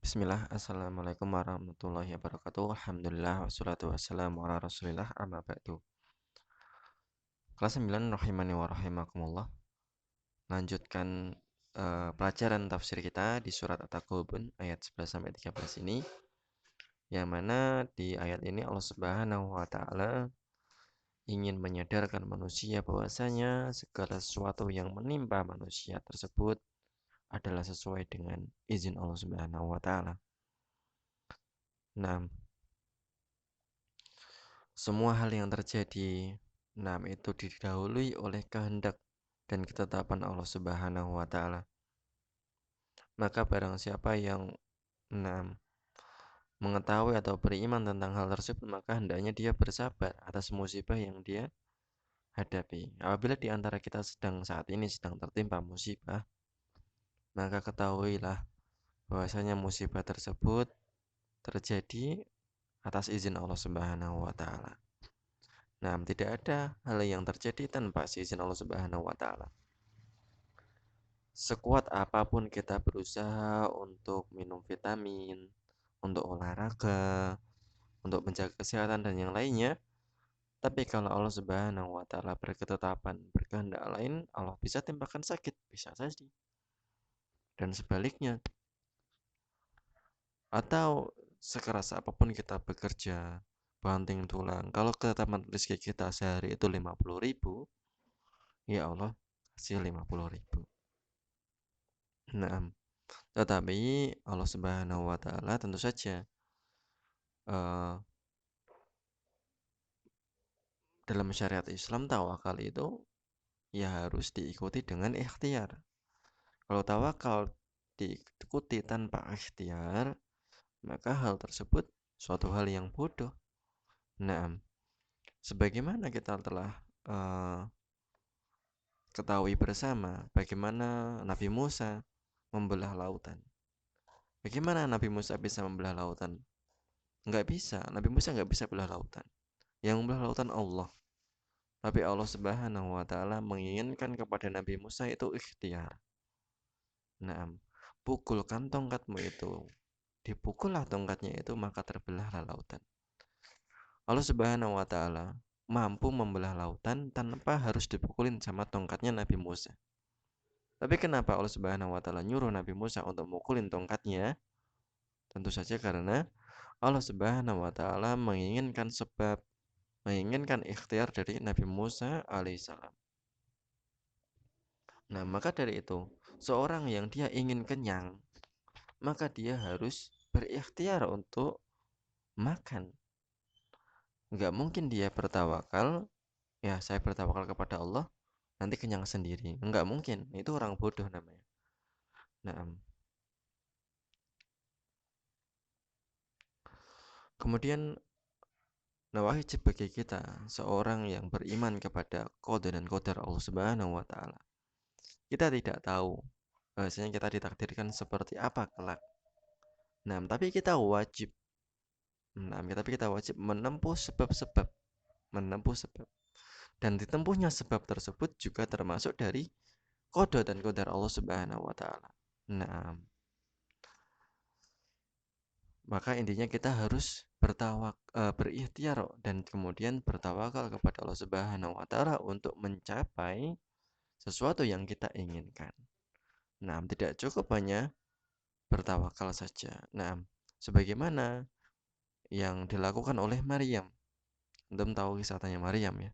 Bismillah, Assalamualaikum warahmatullahi wabarakatuh. Alhamdulillah, wassalatu wassalamu ala rasulillah, amma ba'du. Kelas 9 rahimani wa rahimakumullah. Lanjutkan pelajaran tafsir kita di surat At-Taghabun ayat 11 sampai 13 ini. Yang mana di ayat ini Allah Subhanahu wa taala ingin menyadarkan manusia bahwasanya segala sesuatu yang menimpa manusia tersebut adalah sesuai dengan izin Allah Subhanahu wa taala. Nah, semua hal yang terjadi, itu didahului oleh kehendak dan ketetapan Allah Subhanahu wa taala. Maka barang siapa yang mengetahui atau beriman tentang hal tersebut, maka hendaknya dia bersabar atas musibah yang dia hadapi. Apabila di antara kita saat ini sedang tertimpa musibah, maka ketahuilah bahwasanya musibah tersebut terjadi atas izin Allah Subhanahu wa taala. Tidak ada hal yang terjadi tanpa izin Allah Subhanahu wa taala. Sekuat apapun kita berusaha untuk minum vitamin, untuk olahraga, untuk menjaga kesehatan dan yang lainnya, tapi kalau Allah Subhanahu wa taala berketetapan, berkehendak lain, Allah bisa timpakan sakit, bisa saja. Dan sebaliknya, atau sekeras apapun kita bekerja, banting tulang, kalau ketetapan rezeki kita sehari itu 50.000, ya Allah kasih 50.000. Tetapi Allah Subhanahu wa taala tentu saja dalam syariat Islam tawakal itu ya harus diikuti dengan ikhtiar. Kalau tawakal diikuti tanpa ikhtiar, maka hal tersebut suatu hal yang bodoh. Sebagaimana kita telah ketahui bersama bagaimana Nabi Musa membelah lautan. Bagaimana Nabi Musa bisa membelah lautan? Nggak bisa, Nabi Musa nggak bisa belah lautan. Yang membelah lautan Allah. Tapi Allah Subhanahu wa taala menginginkan kepada Nabi Musa itu ikhtiar. Pukulkan tongkatmu itu. Dipukullah tongkatnya itu, maka terbelahlah lautan. Allah Subhanahu wa taala mampu membelah lautan tanpa harus dipukulin sama tongkatnya Nabi Musa. Tapi kenapa Allah Subhanahu wa taala nyuruh Nabi Musa untuk mukulin tongkatnya? Tentu saja karena Allah Subhanahu wa taala menginginkan ikhtiar dari Nabi Musa alaihissalam. Maka dari itu, seorang yang dia ingin kenyang, maka dia harus berikhtiar untuk makan. Nggak mungkin dia bertawakal, ya saya bertawakal kepada Allah, nanti kenyang sendiri. Nggak mungkin, itu orang bodoh namanya. Kemudian wajib bagi kita, seorang yang beriman kepada qada dan qadar Allah Subhanahu wa taala. Kita tidak tahu bahwasanya kita ditakdirkan seperti apa kelak. Tapi kita wajib menempuh sebab-sebab, dan ditempuhnya sebab tersebut juga termasuk dari qada dan qadar Allah Subhanahu wa taala. Maka intinya kita harus berikhtiar dan kemudian bertawakal kepada Allah Subhanahu wa taala untuk mencapai sesuatu yang kita inginkan. Tidak cukup hanya bertawakal saja. Sebagaimana yang dilakukan oleh Maryam. Antum tahu kisahnya Maryam ya.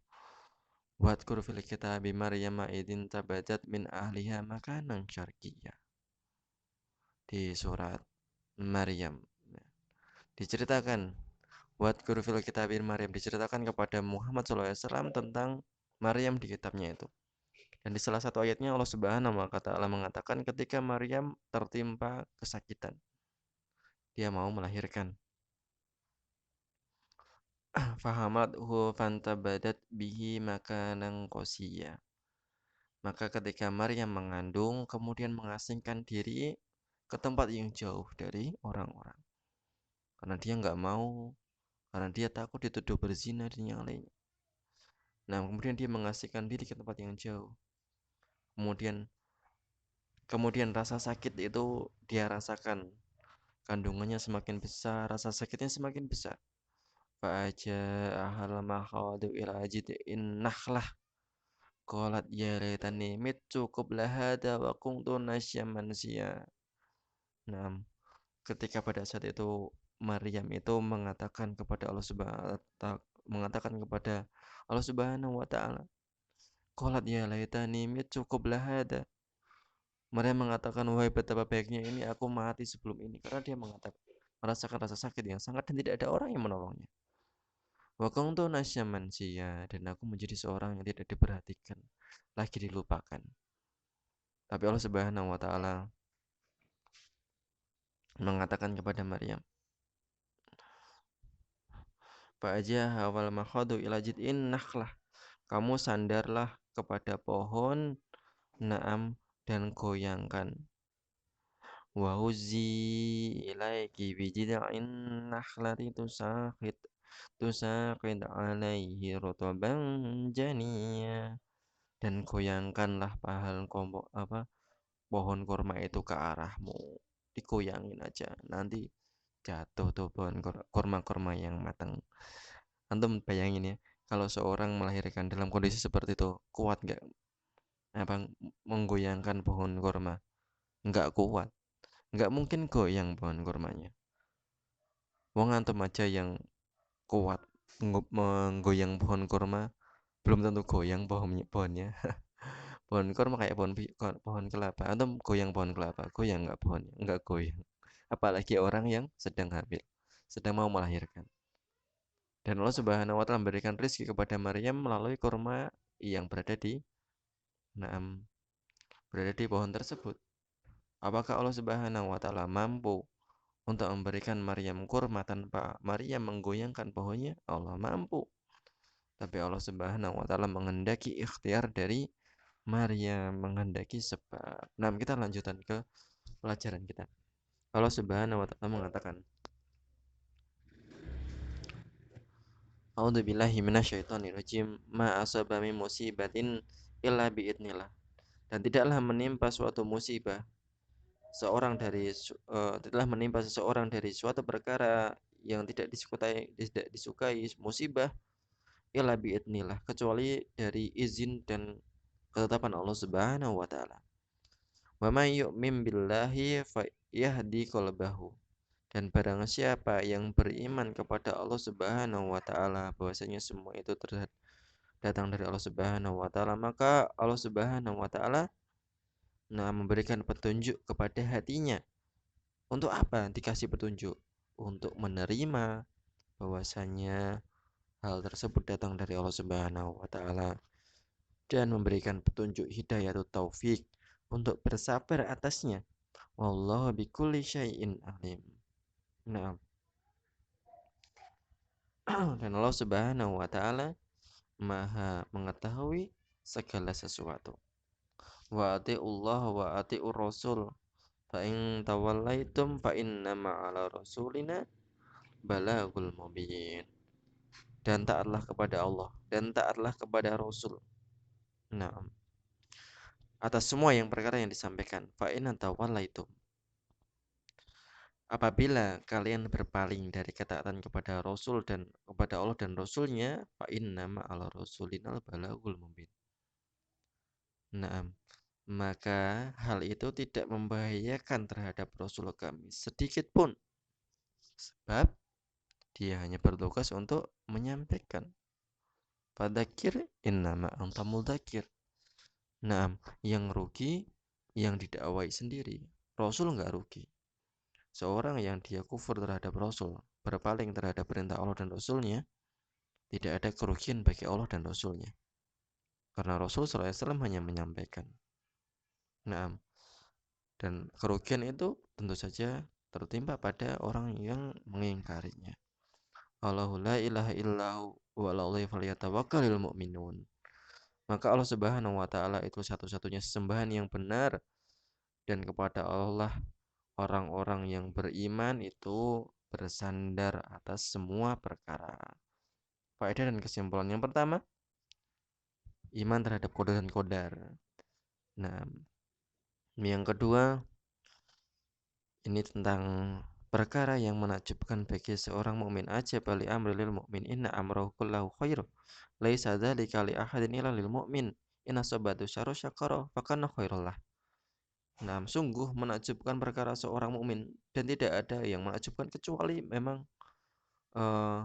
Wadkur fil kitabi Maryam idin tabadat min ahliha makanan syarqiyya. Di surat Maryam diceritakan, Wadkur fil kitabi Maryam, diceritakan kepada Muhammad SAW tentang Maryam di kitabnya itu. Dan di salah satu ayatnya Allah Subhanahu wa taala mengatakan ketika Maryam tertimpa kesakitan, dia mau melahirkan. Fahamathu fantabadat bihi makanan qasiyya. Maka ketika Maryam mengandung, kemudian mengasingkan diri ke tempat yang jauh dari orang-orang. Karena dia nggak mau, karena dia takut dituduh berzina dan yang lainnya. Kemudian dia mengasingkan diri ke tempat yang jauh. Kemudian rasa sakit itu dia rasakan kandungannya semakin besar, rasa sakitnya semakin besar. Fa'aja'ahal makhadu ila jid'in nakhlah qalat ya laitani mittu qabla hadha wa kuntu nasyan mansiya. Nah, ketika pada saat itu Maryam itu mengatakan kepada Allah Subhanahu wa taala, qalat ya laitani mittu qabla hadha. Maryam mengatakan, wahai betapa baiknya ini aku mati sebelum ini, karena dia merasakan rasa sakit yang sangat dan tidak ada orang yang menolongnya. Wa kuntu nasyan mansiya, dan aku menjadi seorang yang tidak diperhatikan, lagi dilupakan. Tapi Allah Subhanahu wa taala mengatakan kepada Maryam, Fa'ajaha hawal makhadu ila jid'in nakhlah. Kamu sandarlah kepada pohon, na'am, dan goyangkan. Wa huzzi ilaiki bijid'in nakhlati tusaqit alaihi rutaban janiyya. Dan goyangkanlah pohon kurma itu ke arahmu. Digoyangin aja, nanti jatuh tuh pohon kurma yang matang. Antum bayangin ya, kalau seorang melahirkan dalam kondisi seperti itu, kuat nggak menggoyangkan pohon kurma? Nggak kuat, nggak mungkin goyang pohon kurmanya. Wong antum aja yang kuat menggoyang pohon kurma, belum tentu goyang pohonnya. Pohon kurma kayak pohon kelapa, antum goyang pohon kelapa, goyang nggak pohonnya? Nggak goyang. Apalagi orang yang sedang hamil, sedang mau melahirkan. Dan Allah Subhanahu wa taala memberikan rezeki kepada Maryam melalui kurma yang naam, berada di pohon tersebut. Apakah Allah Subhanahu wa taala mampu untuk memberikan Maryam kurma tanpa Maryam menggoyangkan pohonnya? Allah mampu. Tapi Allah Subhanahu wa taala menghendaki ikhtiar dari Maryam, menghendaki sebab. Nah, kita lanjutkan ke pelajaran kita. Allah Subhanahu wa taala mengatakan, A'udzubillahi minasyaitonirrajim. Ma asaba min musibatin illa biidznillah. Dan tidaklah menimpa suatu musibah tidaklah menimpa seseorang dari suatu perkara yang tidak disukai musibah illa biidznillah, kecuali dari izin dan ketetapan Allah Subhanahu wa taala. Wa may yu'min billahi fa yahdi qalbahu. Dan barang siapa yang beriman kepada Allah Subhanahu wa taala bahwasanya semua itu datang dari Allah Subhanahu wa taala, maka Allah Subhanahu wa taala memberikan petunjuk kepada hatinya. Untuk apa dikasih petunjuk? Untuk menerima bahwasanya hal tersebut datang dari Allah Subhanahu wa taala dan memberikan petunjuk hidayah atau taufik untuk bersabar atasnya. Wallahu bikulli syai'in alim. Nah, dan Allah Subhanahu wa taala Maha mengetahui segala sesuatu. Wa ati'ullah wa ati'ur rasul. Fa in tawallaitum fa innama 'ala rasulina balagul mubin. Dan taatlah kepada Allah dan taatlah kepada Rasul. Nah, atas semua perkara yang disampaikan. Fa in tawallaitum. Apabila kalian berpaling dari ketaatan kepada Rasul dan kepada Allah dan Rasulnya, fa innama 'ala rasulinal balagul mubin. Nah, maka hal itu tidak membahayakan terhadap Rasul kami sedikit pun, sebab dia hanya bertugas untuk menyampaikan. Fadzakir innama anta mudzakir. Nah, yang rugi yang didakwai sendiri. Rasul nggak rugi. Seorang yang dia kufur terhadap Rasul, berpaling terhadap perintah Allah dan Rasulnya, tidak ada kerugian bagi Allah dan Rasulnya. Karena Rasul SAW hanya menyampaikan. Nah, dan kerugian itu tentu saja tertimpa pada orang yang mengingkarinya. Allahu la ilaha illahu wa alaihi falyatawakkalul mu'minun. Maka Allah Subhanahu wa taala itu satu-satunya sesembahan yang benar, dan kepada Allah orang-orang yang beriman itu bersandar atas semua perkara. Faedah dan kesimpulan yang pertama, iman terhadap qada dan qadar. Nah, yang kedua ini tentang perkara yang menakjubkan bagi seorang mukmin aja bali amri lil mukmin inna amrahu kullahu khair laisa dzalika li ahadin illa lil mukmin inna sabatu syarru syakara fakana khairul lah. Nah, sungguh menakjubkan perkara seorang mukmin dan tidak ada yang menakjubkan kecuali memang eh,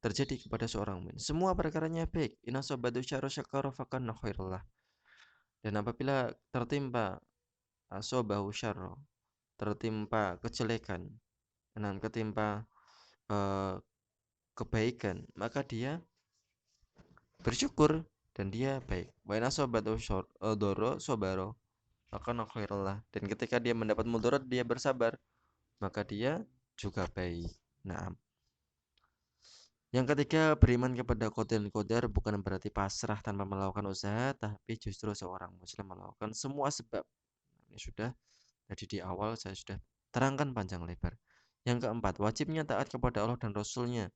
terjadi kepada seorang mukmin. Semua perkaranya baik. Inna sabatu syarru syakara fakana khairul lah. Dan apabila tertimpa asobahu syarru, tertimpa kejelekan, dan ketimpa eh, kebaikan, maka dia bersyukur dan dia baik. Wa in asabatu doro sobaro maka khairullah. Dan ketika dia mendapat mudarat dia bersabar, maka dia juga baik. Nah, yang ketiga, beriman kepada qada dan qadar bukan berarti pasrah tanpa melakukan usaha, tapi justru seorang muslim melakukan semua sebab. Ini sudah tadi di awal saya sudah terangkan panjang lebar. Yang keempat, wajibnya taat kepada Allah dan Rasulnya.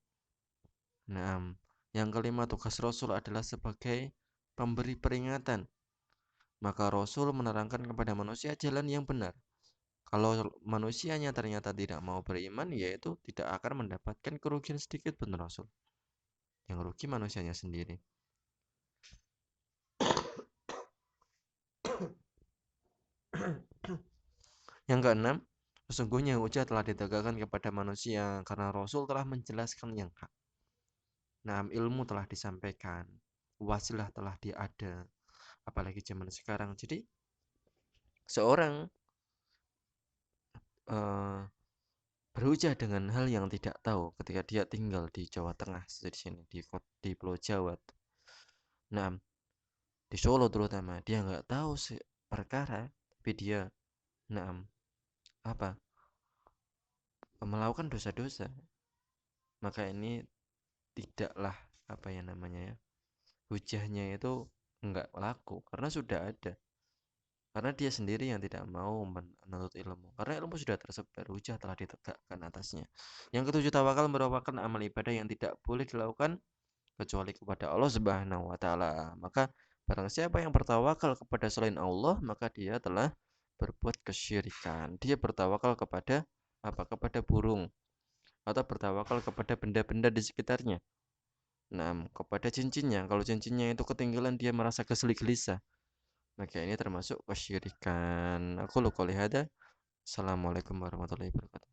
Nah, yang kelima, tugas Rasul adalah sebagai pemberi peringatan. Maka Rasul menerangkan kepada manusia jalan yang benar. Kalau manusianya ternyata tidak mau beriman, yaitu tidak akan mendapatkan kerugian sedikit pun Rasul. Yang rugi manusianya sendiri. Yang keenam, sesungguhnya hujah telah ditegakkan kepada manusia karena Rasul telah menjelaskan yang hak. Nah, ilmu telah disampaikan, wasilah telah diada, apalagi zaman sekarang. Jadi, seorang berhujah dengan hal yang tidak tahu ketika dia tinggal di Jawa Tengah di sini di Pulau Jawa. Nah, di Solo terutama dia nggak tahu perkara, tapi dia, nah, apa melakukan dosa-dosa, maka ini tidaklah apa ya namanya ya hujahnya itu nggak laku karena sudah ada. Karena dia sendiri yang tidak mau menuntut ilmu. Karena ilmu sudah tersebar, hujah telah ditegakkan atasnya. Yang ketujuh, tawakal merupakan amal ibadah yang tidak boleh dilakukan kecuali kepada Allah Subhanahu wa taala. Maka barang siapa yang bertawakal kepada selain Allah, maka dia telah berbuat kesyirikan. Dia bertawakal kepada apa? Kepada burung atau bertawakal kepada benda-benda di sekitarnya. Nah, kepada cincinnya. Kalau cincinnya itu ketinggalan, dia merasa gelisah. Maka ini termasuk kesyirikan. Aku lupa lihat. Assalamualaikum warahmatullahi wabarakatuh.